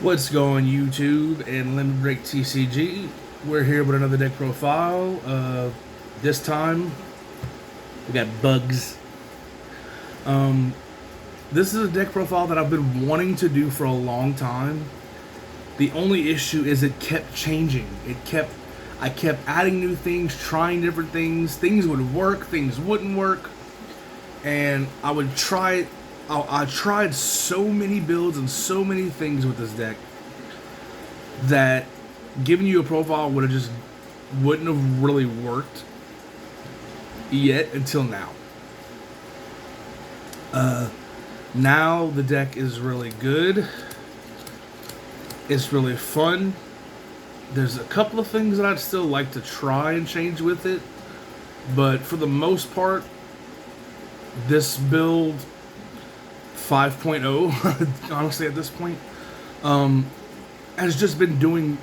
What's going, YouTube and Limit Break TCG? We're here with another deck profile. This time we got bugs. This is a deck profile that I've been wanting to do for a long time. The only issue is it kept changing. I kept adding new things, trying different things. Things would work, things wouldn't work, and I would try. I tried so many builds and so many things with this deck that giving you a profile wouldn't have really worked yet until now. Now the deck is really good. It's really fun. There's a couple of things that I'd still like to try and change with it, but for the most part, this build 5.0, honestly at this point, has just been doing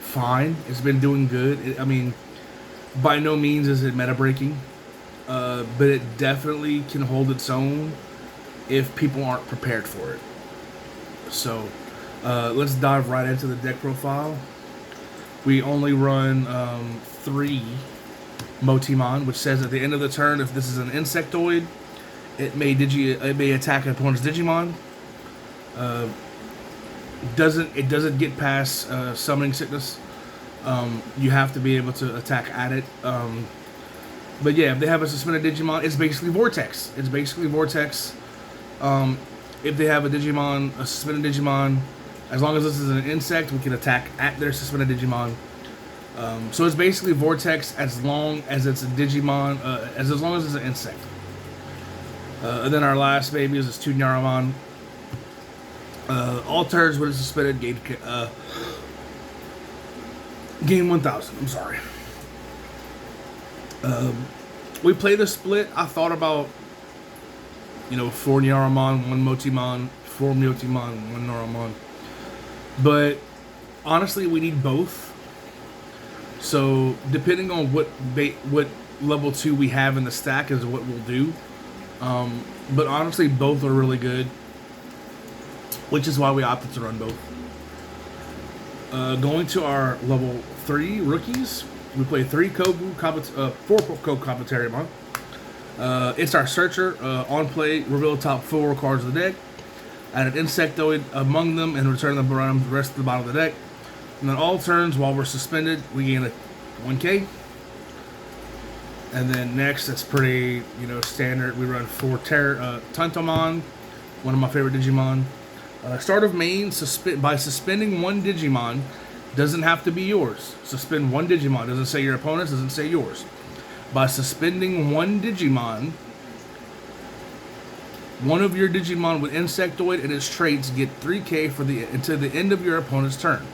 fine. It's been doing good. I mean, by no means is it meta breaking, but it definitely can hold its own if people aren't prepared for it. So let's dive right into the deck profile. We only run 3 Motimon, which says at the end of the turn, if this is an insectoid, it may attack an opponent's Digimon. It doesn't get past summoning sickness. You have to be able to attack at it. But yeah, if they have a suspended Digimon, it's basically Vortex. If they have a suspended Digimon, as long as this is an insect, we can attack at their suspended Digimon. So it's basically Vortex as long as it's a Digimon, as long as it's an insect. And then our last baby is this Tyrantkabuterimon. All turns when it's suspended, gain 1,000. I'm sorry. We play the split. I thought about, 4 Nyaramon, 1 Motimon, 4 Motimon, 1 Naramon. But honestly, we need both. So depending on what level 2 we have in the stack is what we'll do. But honestly, both are really good, which is why we opted to run both. Going to our level 3 rookies, we play 4 Tyrantkabuterimon. It's our searcher. On play, reveal the top 4 cards of the deck, add an insectoid among them, and return them around the rest of the bottom of the deck. And then all turns while we're suspended, we gain a 1k. And then next, that's pretty, standard. We run 4 Tyrantkabuterimon, one of my favorite Digimon. Start of main, by suspending 1 Digimon, doesn't have to be yours. Suspend 1 Digimon. Doesn't say your opponent's, doesn't say yours. By suspending 1 Digimon, one of your Digimon with Insectoid and its traits get 3k until the end of your opponent's turn.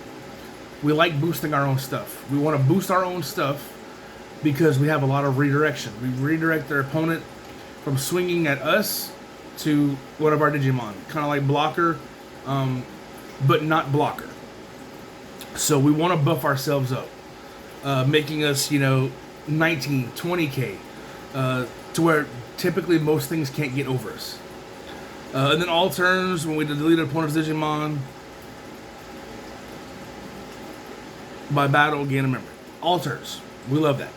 We like boosting our own stuff. We want to boost our own stuff because we have a lot of redirection. We redirect their opponent from swinging at us to one of our Digimon. Kind of like blocker, but not blocker. So we want to buff ourselves up, making us, 19, 20k, to where typically most things can't get over us. And then all turns, when we delete an opponent's Digimon, by battle, gain a memory. All turns. We love that.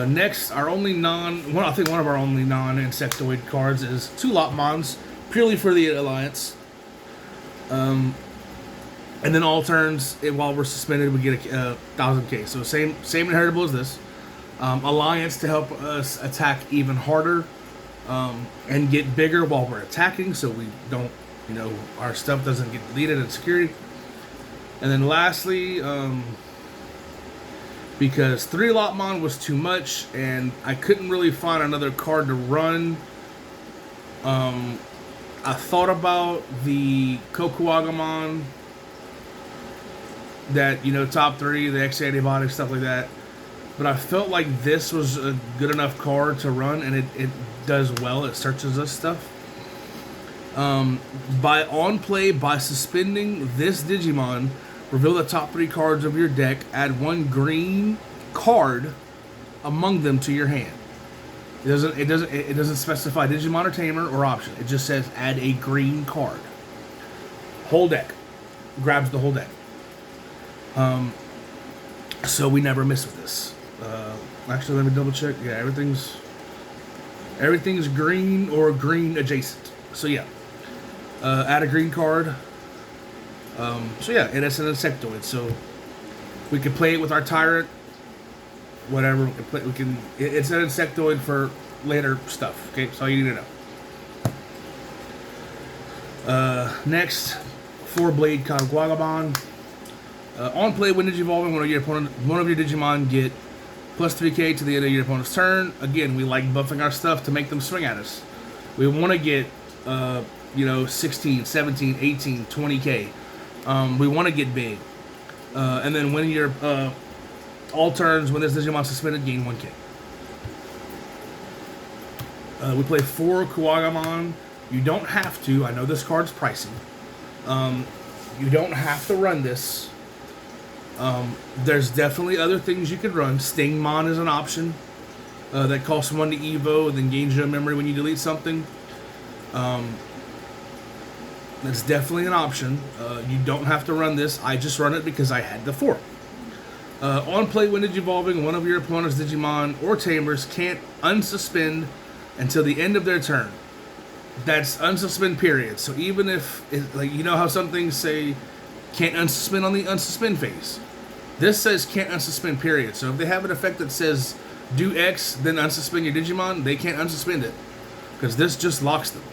Next, I think one of our only non-insectoid cards is 2 Lopmons, purely for the Alliance. And then all turns, while we're suspended, we get a 1000k. So same inheritable as this. Alliance to help us attack even harder and get bigger while we're attacking, so we don't, our stuff doesn't get deleted in security. And then lastly, because 3 Lopmon was too much and I couldn't really find another card to run, I thought about the Kokuagamon, that, top 3, the X antibiotics, stuff like that. But I felt like this was a good enough card to run, and it does well. It searches us stuff. By suspending this Digimon, reveal the top 3 cards of your deck, add 1 green card among them to your hand. It doesn't specify Digimon or Tamer or option. It just says add a green card. Whole deck. Grabs the whole deck. So we never miss with this. Actually, let me double check. Yeah, everything's green or green adjacent. So yeah, add a green card. So yeah, and it's an insectoid. So we can play it with our tyrant. Whatever we can. It's an insectoid for later stuff. Okay, that's all you need to know. Next, 4-blade Tyrantkabuterimon. On play, when Digivolving, one of your Digimon get plus 3k to the end of your opponent's turn. Again, we like buffing our stuff to make them swing at us. We want to get, 16, 17, 18, 20k. We want to get big. And then when your all turns, when this Digimon suspended, gain 1k. We play 4 Kuwagamon. You don't have to. I know this card's pricey. You don't have to run this. There's definitely other things you could run. Stingmon is an option that costs 1 to Evo and then gains your memory when you delete something. That's definitely an option. You don't have to run this. I just run it because I had the 4. On play, when Digivolving, one of your opponent's Digimon or Tamers can't unsuspend until the end of their turn. That's unsuspend period. So even if, you know how some things say can't unsuspend on the unsuspend phase. This says can't unsuspend period. So if they have an effect that says do X, then unsuspend your Digimon, they can't unsuspend it. Because this just locks them.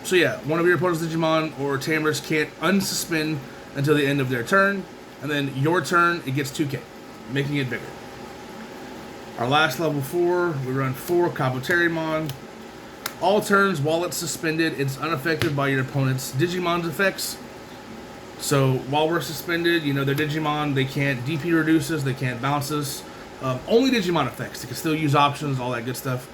So yeah, one of your opponent's Digimon or Tamers can't unsuspend until the end of their turn. And then your turn, it gets 2k, making it bigger. Our last level 4, we run 4 Kabuterimon. All turns while it's suspended, it's unaffected by your opponent's Digimon's effects. So while we're suspended, their Digimon, they can't DP reduce us, they can't bounce us. Only Digimon effects. They can still use options, all that good stuff.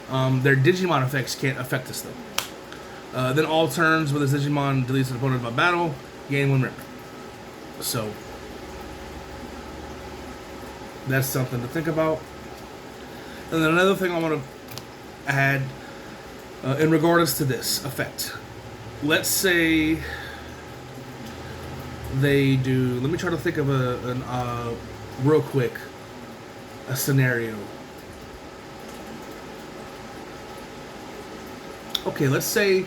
Their Digimon effects can't affect us though. Then all turns with this Digimon deletes an opponent by battle, gain 1 memory. So that's something to think about. And then another thing I want to add in regards to this effect. Let's say they do. Let me try to think of real quick a scenario. Okay, let's say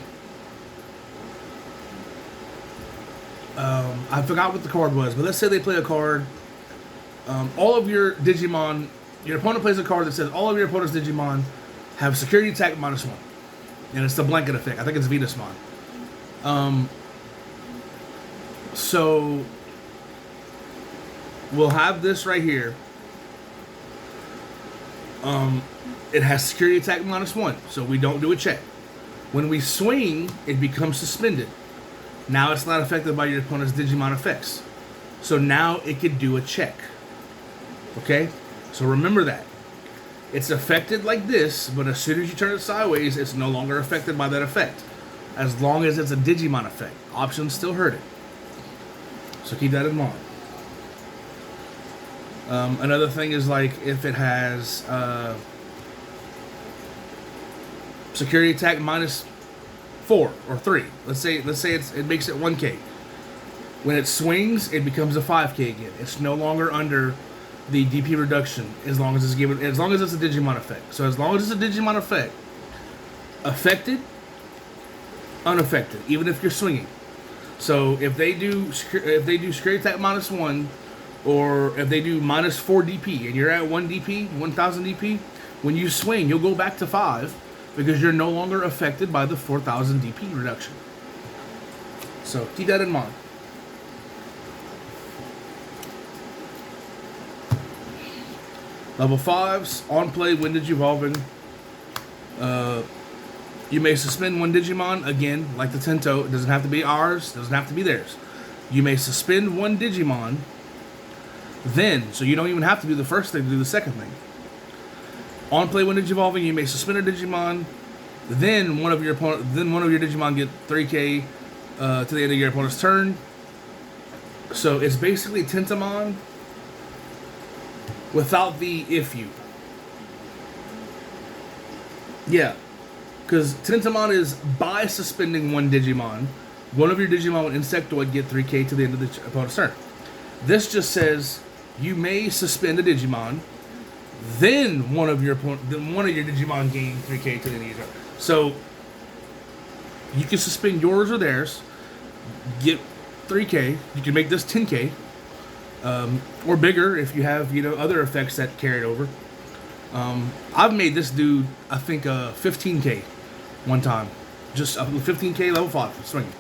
I forgot what the card was, but let's say they play a card. All of your Digimon, your opponent plays a card that says all of your opponent's Digimon have security attack -1, and it's the blanket effect. I think it's Venusmon. So we'll have this right here. It has security attack -1, so we don't do a check. When we swing, it becomes suspended. Now it's not affected by your opponent's Digimon effects. So now it could do a check. Okay? So remember that. It's affected like this, but as soon as you turn it sideways, it's no longer affected by that effect. As long as it's a Digimon effect. Options still hurt it. So keep that in mind. Another thing is if it has security attack -4 or 3. Let's say it makes it 1k. When it swings, it becomes a 5k again. It's no longer under the DP reduction as long as it's a Digimon effect. So as long as it's a Digimon effect, affected, unaffected, even if you're swinging. So if they do security attack -1, or if they do -4 DP and you're at 1 DP, 1000 DP, when you swing, you'll go back to 5 because you're no longer affected by the 4000 DP reduction. So keep that in mind. Level 5s, on play, when Digivolving. You may suspend 1 Digimon, again, like the Tento. It doesn't have to be ours, doesn't have to be theirs. You may suspend 1 Digimon, then, so you don't even have to do the first thing, do the second thing. On play, when Digivolving, you may suspend a Digimon, then one of your Digimon get 3k to the end of your opponent's turn. So it's basically Tentamon without the if you. Yeah, because Tentamon is by suspending 1 Digimon, One of your Digimon with Insectoid get 3k to the end of the opponent's turn. This just says you may suspend a Digimon, then one of your Digimon gain 3k to the end of your turn. So you can suspend yours or theirs, get 3k. You can make this 10k, or bigger if you have other effects that carried over. I've made this dude, I think, 15k one time, just 15k level 5 swinging.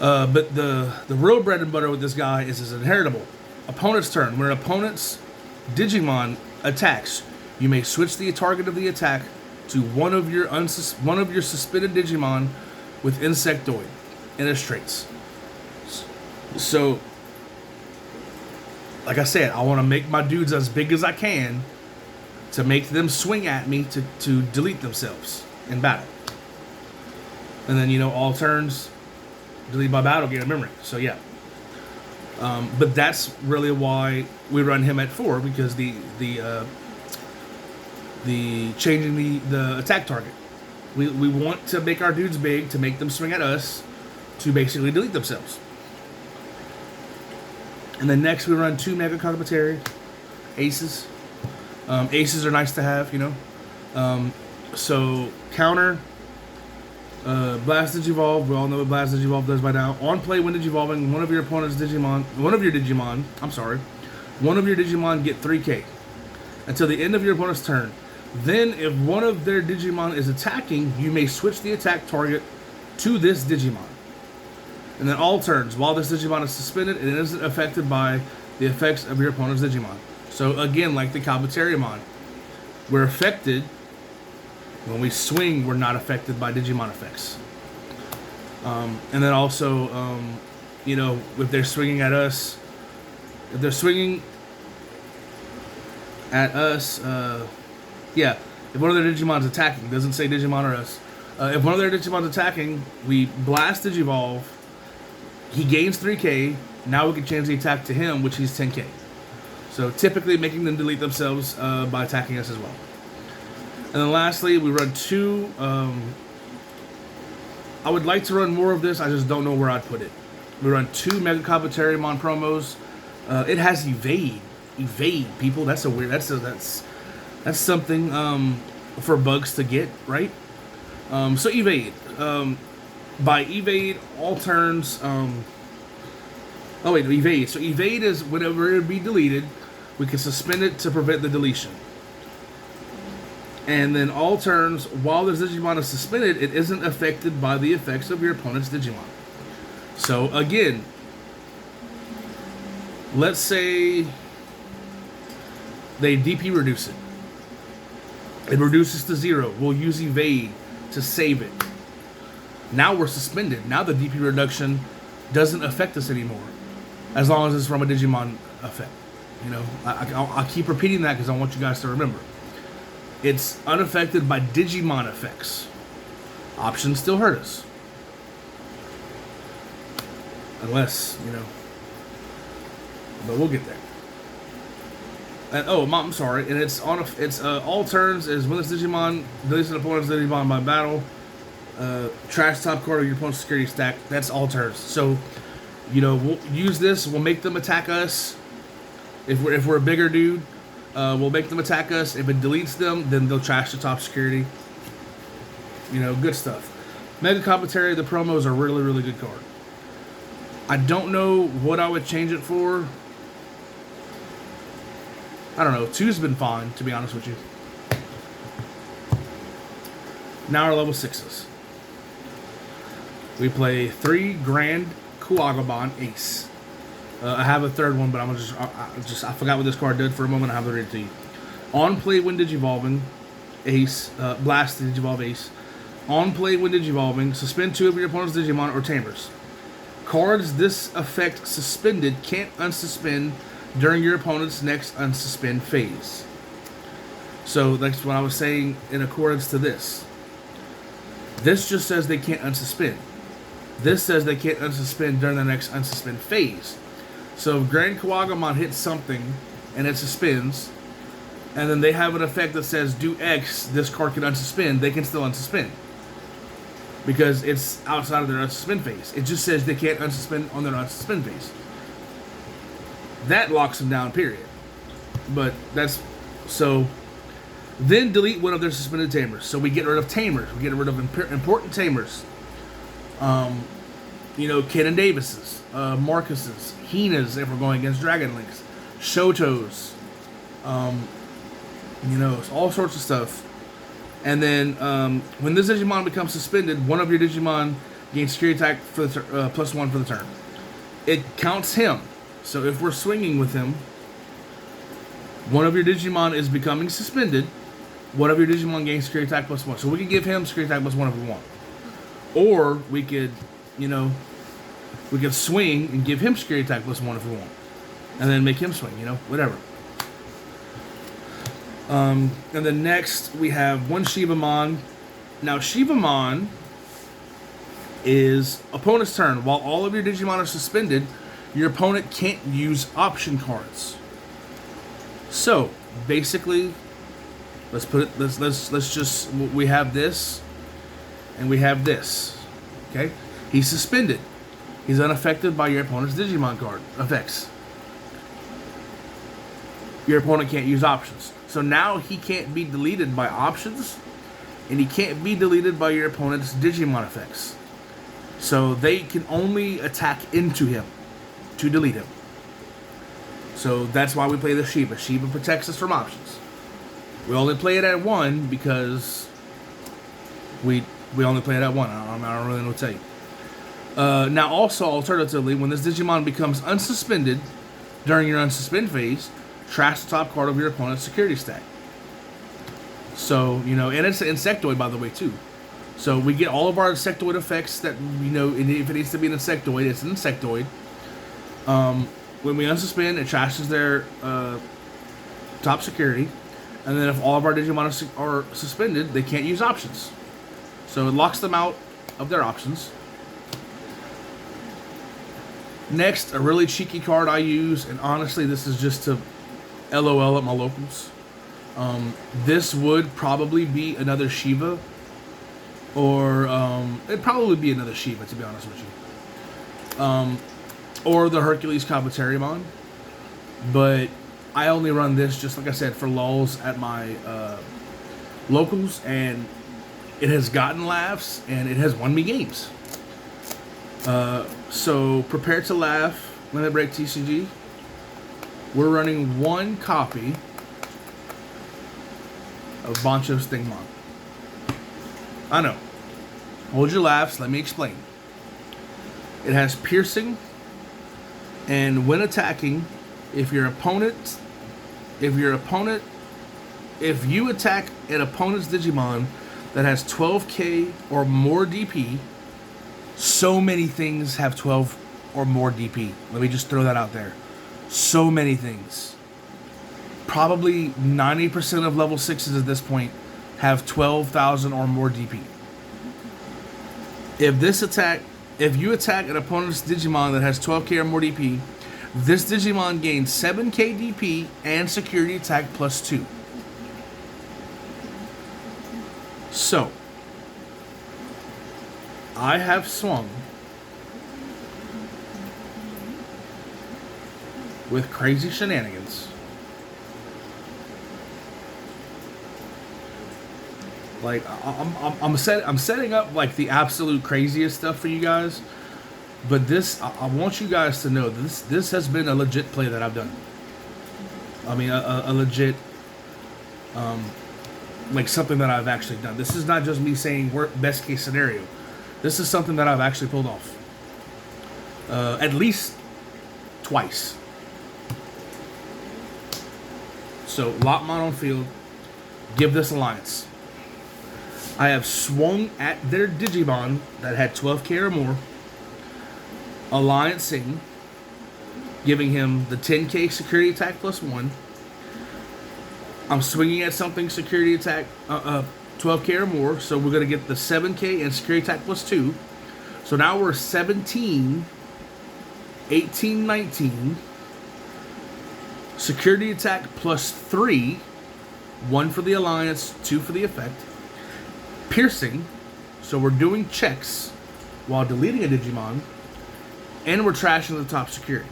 But the real bread and butter with this guy is his inheritable. Opponent's turn. When an opponent's Digimon attacks, you may switch the target of the attack to one of your suspended Digimon with Insectoid and its traits. So, like I said, I want to make my dudes as big as I can to make them swing at me to delete themselves in battle. And then, all turns, delete by battle, gain a memory. So, yeah. But that's really why we run him at 4, because the changing the attack target. We want to make our dudes big to make them swing at us to basically delete themselves. And then next we run 2 Mega Kabuteri aces. Aces are nice to have, So counter, Blast Digivolve. We all know what Blast Digivolve does by now. On play, when Digivolving, one of your Digimon get 3k until the end of your opponent's turn. Then, if one of their Digimon is attacking, you may switch the attack target to this Digimon. And then all turns, while this Digimon is suspended, it isn't affected by the effects of your opponent's Digimon. So again, like the Kabuterimon, we're affected. When we swing, we're not affected by Digimon effects. And then also, if they're swinging at us, if one of their Digimon's attacking, doesn't say Digimon or us. If one of their Digimon's attacking, we blast Digivolve. He gains 3k. Now we can change the attack to him, which he's 10k. So typically making them delete themselves by attacking us as well. And then lastly, we run 2. I would like to run more of this. I just don't know where I'd put it. We run 2 Mega Kabuterimon promos. It has evade. Evade, people. That's something for bugs to get, right? So evade. By evade, all turns. Evade. So evade is whenever it be deleted, we can suspend it to prevent the deletion. And then all turns, while the Digimon is suspended, it isn't affected by the effects of your opponent's Digimon. So again, let's say they DP reduce it. It reduces to 0. We'll use evade to save it. Now we're suspended. Now the DP reduction doesn't affect us anymore, as long as it's from a Digimon effect. I keep repeating that because I want you guys to remember. It's unaffected by Digimon effects. Options still hurt us. Unless, but we'll get there. And, I'm sorry. And it's all turns is when this Digimon deletes an opponent's Digimon by battle. Trash top card of your opponent's security stack. That's all turns. So, we'll use this. We'll make them attack us. If we're a bigger dude, we'll make them attack us. If it deletes them, then they'll trash the top security. Good stuff. Mega Kabuteri, the promos are really, really good card. I don't know what I would change it for. I don't know. 2's been fine, to be honest with you. Now our level 6s. We play 3 Grand Kuwagabon Ace. I have a third one, but I forgot what this card did for a moment. I have to read it to you. On play when Digivolving, Ace, Blast Digivolve Ace. On play when Digivolving, suspend 2 of your opponent's Digimon or Tamers. Cards this effect suspended can't unsuspend during your opponent's next unsuspend phase. So that's what I was saying in accordance to this. This just says they can't unsuspend. This says they can't unsuspend during the next unsuspend phase. So if Grand Kuwagabon hits something and it suspends, and then they have an effect that says do X, this card can unsuspend, they can still unsuspend. because it's outside of their unsuspend phase. It just says they can't unsuspend on their unsuspend phase. That locks them down, period. But that's so. Then delete one of their suspended tamers. So we get rid of tamers. We get rid of important tamers. Kenan Davis's, Marcus's, Hina's if we're going against Dragon Links, Shotos, all sorts of stuff. And then when this Digimon becomes suspended, one of your Digimon gains security attack for the +1 for the turn. It counts him. So if we're swinging with him, one of your Digimon is becoming suspended. One of your Digimon gains security attack +1. So we could give him security attack +1 if we want. Or we could, we could swing and give him security attack +1 if we want. And then make him swing, whatever. And then next we have one Shivamon. Now Shivamon is opponent's turn. While all of your Digimon are suspended, your opponent can't use option cards. So basically, let's just, we have this and we have this. Okay? He's suspended. He's unaffected by your opponent's Digimon card effects. Your opponent can't use options. So now he can't be deleted by options, and he can't be deleted by your opponent's Digimon effects. So they can only attack into him to delete him. So that's why we play the Shiva. Shiva protects us from options. We only play it at 1 because we only play it at 1. I don't really know what to tell you. Now also, alternatively, when this Digimon becomes unsuspended during your unsuspend phase, trash the top card of your opponent's security stack. So, and it's an Insectoid, by the way, too. So we get all of our Insectoid effects that, if it needs to be an Insectoid, it's an Insectoid. When we unsuspend, it trashes their top security. And then if all of our Digimon are suspended, they can't use options. So it locks them out of their options. Next, a really cheeky card I use, and honestly, this is just to LOL at my locals. This would probably be another Shiva, or it'd probably be another Shiva, to be honest with you. Or the Tyrantkabuterimon, but I only run this, just like I said, for lulz at my locals, and it has gotten laughs, and it has won me games. So prepare to laugh, Limit Break TCG. We're running one copy of Bancho's Stingmon. I know. Hold your laughs, let me explain. It has piercing, and when attacking, if you attack an opponent's Digimon that has 12k or more DP, so many things have 12 or more DP. Let me just throw that out there. So many things. Probably 90% of level 6s at this point have 12,000 or more DP. If you attack an opponent's Digimon that has 12k or more DP, this Digimon gains 7k DP and security attack +2. So, I have swung with crazy shenanigans. Like, I'm setting up like the absolute craziest stuff for you guys, but this, I want you guys to know this has been a legit play that I've done. I mean, a legit, like something that I've actually done. This is not just me saying best case scenario. This is something that I've actually pulled off. At least twice. So, Lopmon on field. Give this alliance. I have swung at their Digimon that had 12k or more. Alliancing. Giving him the 10k security attack +1. I'm swinging at something security attack 12k or more. So we're going to get the 7k and security attack +2. So now we're 17, 18, 19. Security attack +3. 1 for the alliance, 2 for the effect. Piercing. So we're doing checks while deleting a Digimon, and we're trashing the top security.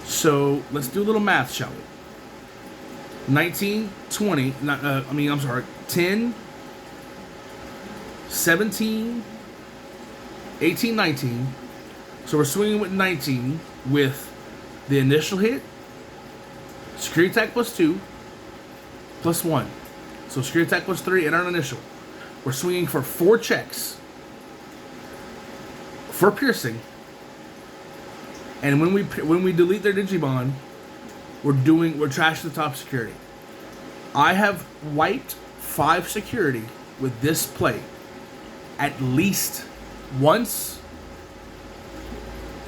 So let's do a little math, shall we? 19, 20, 10, 17, 18, 19. So we're swinging with 19 with the initial hit, security attack plus 2, plus 1. So security attack plus 3 and our initial. We're swinging for 4 checks for piercing. And when we delete their Digimon, we're trashing the top security. I have wiped 5 security with this play at least once,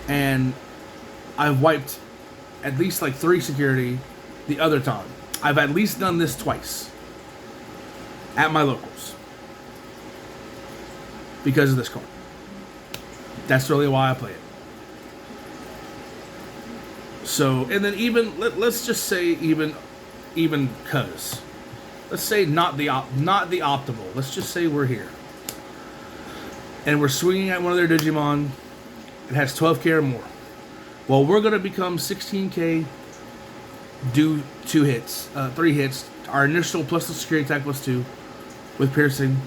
and I've wiped at least like 3 security the other time. I've at least done this twice at my locals because of this card. That's really why I play it. So, and then even let's just say even cuz, let's say not the optimal. Let's just say we're here and we're swinging at one of their Digimon. It has 12k or more. Well, we're gonna become 16k. Do 2 hits, 3 hits. Our initial plus the security attack plus 2 with piercing.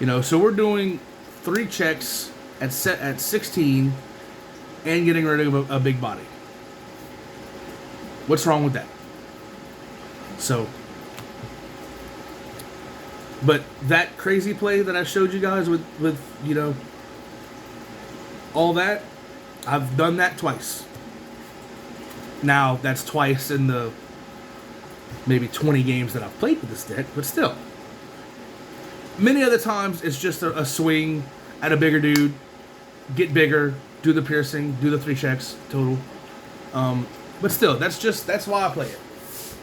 You know, so we're doing 3 checks at 16 and getting rid of a big body. What's wrong with that? So, but that crazy play that I showed you guys with you know, all that, I've done that twice. Now, that's twice in the maybe 20 games that I've played with this deck, but still. Many other times, it's just a swing at a bigger dude, get bigger, do the piercing, do the 3 checks total. But still, that's why I play it.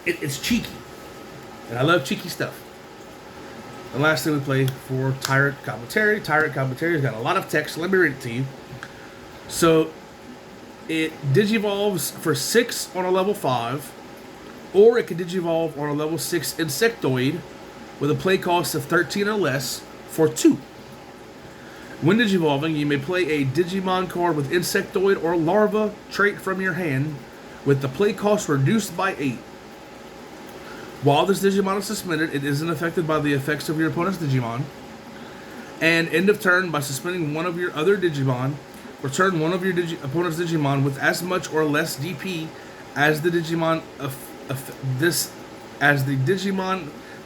It's cheeky. And I love cheeky stuff. The last thing we play for Tyrantkabuterimon. Tyrantkabuterimon has got a lot of text. Let me read it to you. So, it digivolves for 6 on a level 5, or it can digivolve on a level 6 insectoid with a play cost of 13 or less for 2. When digivolving, you may play a Digimon card with insectoid or larva trait from your hand with the play cost reduced by 8. While this Digimon is suspended, it isn't affected by the effects of your opponent's Digimon. And end of turn, by suspending one of your other Digimon, return one of your opponent's Digimon with as much or less DP as the Digimon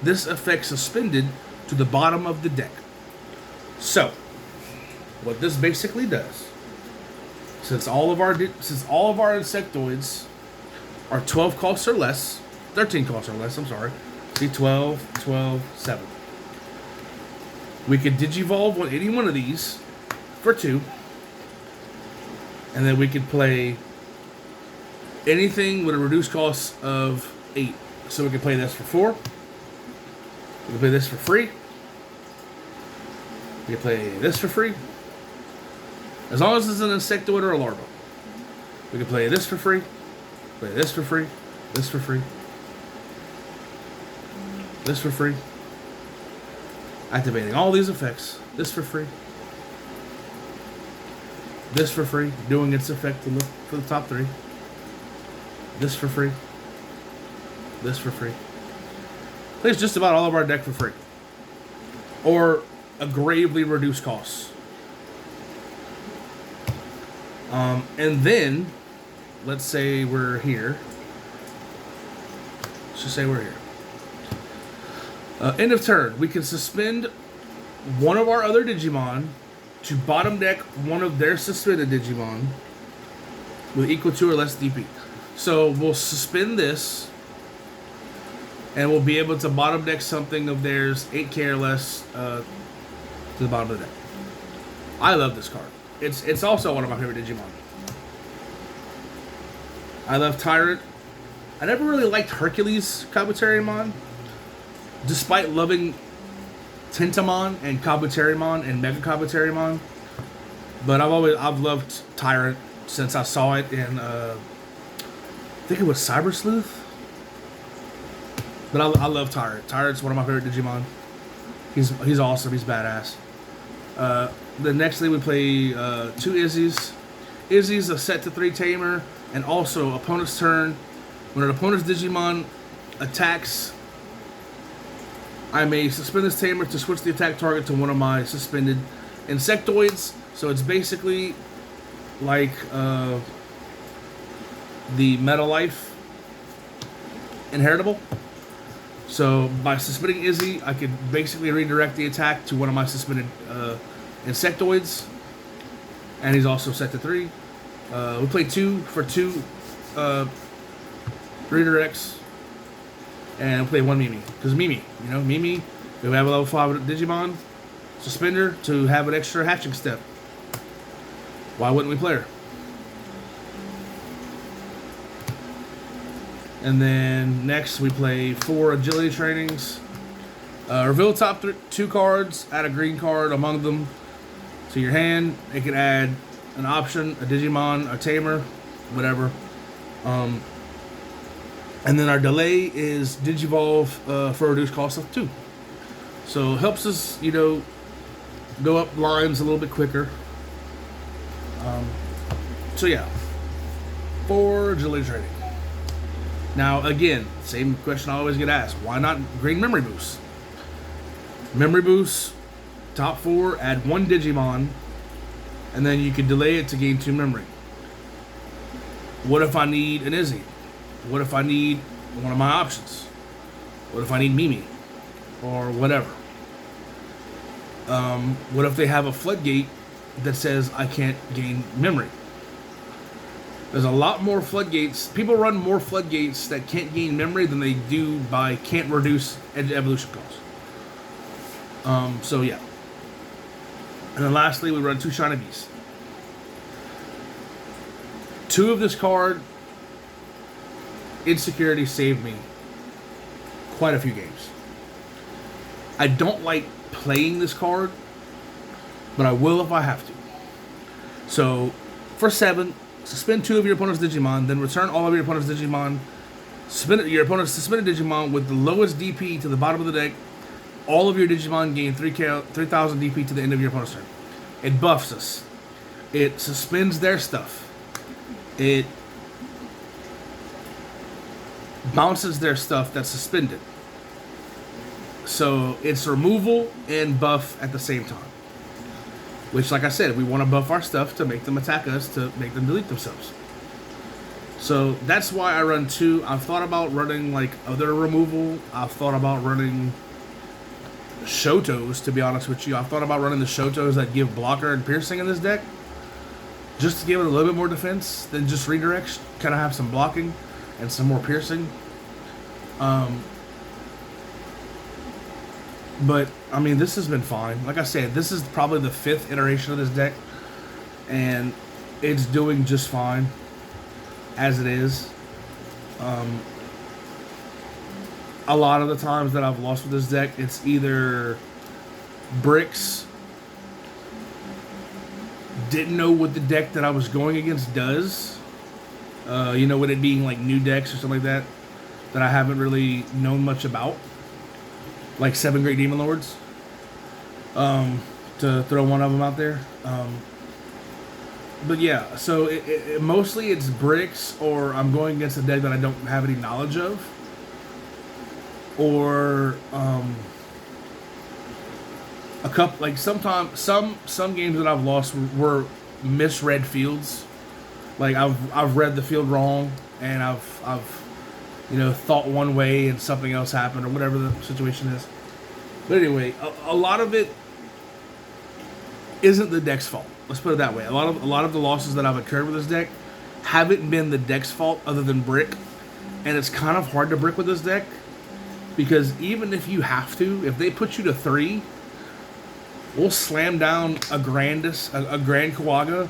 this effect suspended to the bottom of the deck. So, what this basically does, since all of our insectoids are 12 costs or less, 13 costs or less, I'm sorry. See, 12, 12, 7. We could digivolve on any one of these for 2. And then we could play anything with a reduced cost of 8. So we can play this for 4. We can play this for free. We can play this for free. As long as it's an insectoid or a larva. We can play this for free. Play this for free. This for free. This for free. Activating all these effects. This for free. This for free. Doing its effect for the top 3. This for free. This for free. Plays just about all of our deck for free. Or a gravely reduced cost. And then, let's say we're here. Let's just say we're here. End of turn. We can suspend one of our other Digimon to bottom deck one of their suspended Digimon with equal to or less DP. So we'll suspend this, and we'll be able to bottom deck something of theirs 8k or less to the bottom of the deck. I love this card. It's also one of my favorite Digimon. I love Tyrant. I never really liked Tyrantkabuterimon, despite loving Tentamon and Kabuterimon and Mega Kabuterimon. But I've loved Tyrant since I saw it in I think it was Cyber Sleuth. But I love Tyrant. Tyrant's one of my favorite Digimon. He's awesome. He's badass. The next thing we play 2 Izzies. Izzy's a set to 3 tamer, and also opponent's turn. When an opponent's Digimon attacks, I may suspend this tamer to switch the attack target to one of my suspended insectoids. So it's basically like the Meta Life inheritable. So by suspending Izzy, I could basically redirect the attack to one of my suspended insectoids. And he's also set to 3. We play 2 for 2 redirects. And we play 1 Mimi. Because Mimi, Mimi, we have a level 5 Digimon suspender to have an extra hatching step. Why wouldn't we play her? And then next we play 4 agility trainings. Reveal top 2 cards, add a green card among them to your hand. It can add an option, a Digimon, a Tamer, whatever. And then our delay is Digivolve for a reduced cost of 2. So it helps us, go up lines a little bit quicker. So yeah, 4 agility training. Now again, same question I always get asked: why not green memory boost? Memory boost, top 4, add 1 Digimon, and then you can delay it to gain 2 memory. What if I need an Izzy? What if I need one of my options? What if I need Mimi? Or whatever? What if they have a floodgate that says I can't gain memory? There's a lot more floodgates. People run more floodgates that can't gain memory than they do by can't reduce evolution cost. So yeah. And then lastly, we run 2 Shiny Bees. 2 of this card, Insecurity saved me quite a few games. I don't like playing this card, but I will if I have to. So, for 7, suspend 2 of your opponent's Digimon, then return all of your opponent's Digimon. Suspend your opponent's suspended Digimon with the lowest DP to the bottom of the deck. All of your Digimon gain 3,000 DP to the end of your opponent's turn. It buffs us. It suspends their stuff. It bounces their stuff that's suspended. So it's removal and buff at the same time. Which, like I said, we want to buff our stuff to make them attack us, to make them delete themselves. So that's why I run 2. I've thought about running like other removal. I've thought about running Shotos, to be honest with you. I've thought about running the Shotos that give blocker and piercing in this deck, just to give it a little bit more defense than just redirects. Kind of have some blocking and some more piercing. But, I mean, this has been fine. Like I said, this is probably the 5th iteration of this deck, and it's doing just fine as it is. A lot of the times that I've lost with this deck, it's either bricks, didn't know what the deck that I was going against does, with it being like new decks or something like that I haven't really known much about, like 7 Great Demon Lords, to throw one of them out there. But yeah, so mostly it's bricks, or I'm going against a deck that I don't have any knowledge of, or a couple, like sometimes some games that I've lost were misread fields. Like I've read the field wrong, and I've thought one way and something else happened, or whatever the situation is. But anyway, a lot of it isn't the deck's fault. Let's put it that way. A lot of the losses that I've incurred with this deck haven't been the deck's fault, other than brick. And it's kind of hard to brick with this deck, because even if you have to, if they put you to 3, we'll slam down a Grand Kawaga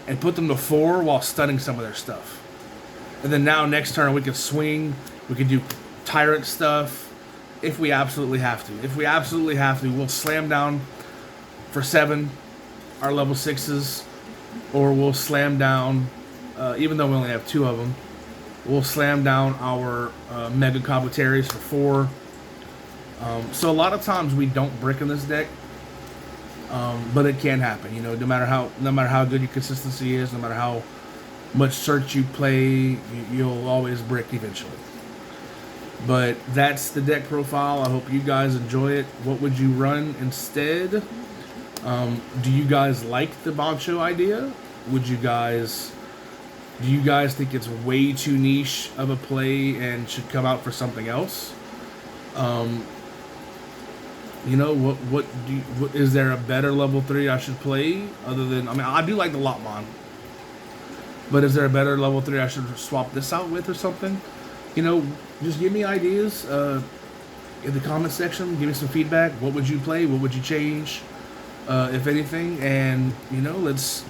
and put them to 4 while stunning some of their stuff. And then now next turn we can swing, we can do Tyrant stuff if we absolutely have to. If we absolutely have to, we'll slam down for 7 our level 6s, or we'll slam down, even though we only have 2 of them, we'll slam down our Mega Kabuteris for 4. So a lot of times we don't brick in this deck, but it can happen. You know, no matter how good your consistency is, no matter how much search you play, you'll always brick eventually. But that's the deck profile. I hope you guys enjoy it. What would you run instead? Do you guys like the Boncho idea? Do you guys think it's way too niche of a play and should come out for something else? You know, what is there a better level 3 I should play other than, I mean, I do like the Lotmon, but is there a better level 3 I should swap this out with or something? You know, just give me ideas in the comment section. Give me some feedback. What would you play? What would you change, if anything? And let's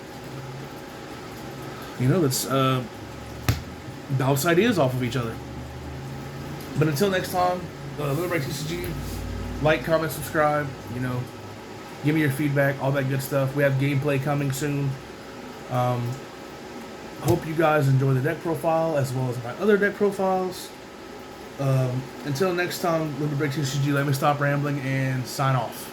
bounce ideas off of each other. But until next time, TCG, like, comment, subscribe. Give me your feedback, all that good stuff. We have gameplay coming soon. Hope you guys enjoy the deck profile as well as my other deck profiles. Until next time, TCG, let me stop rambling and sign off.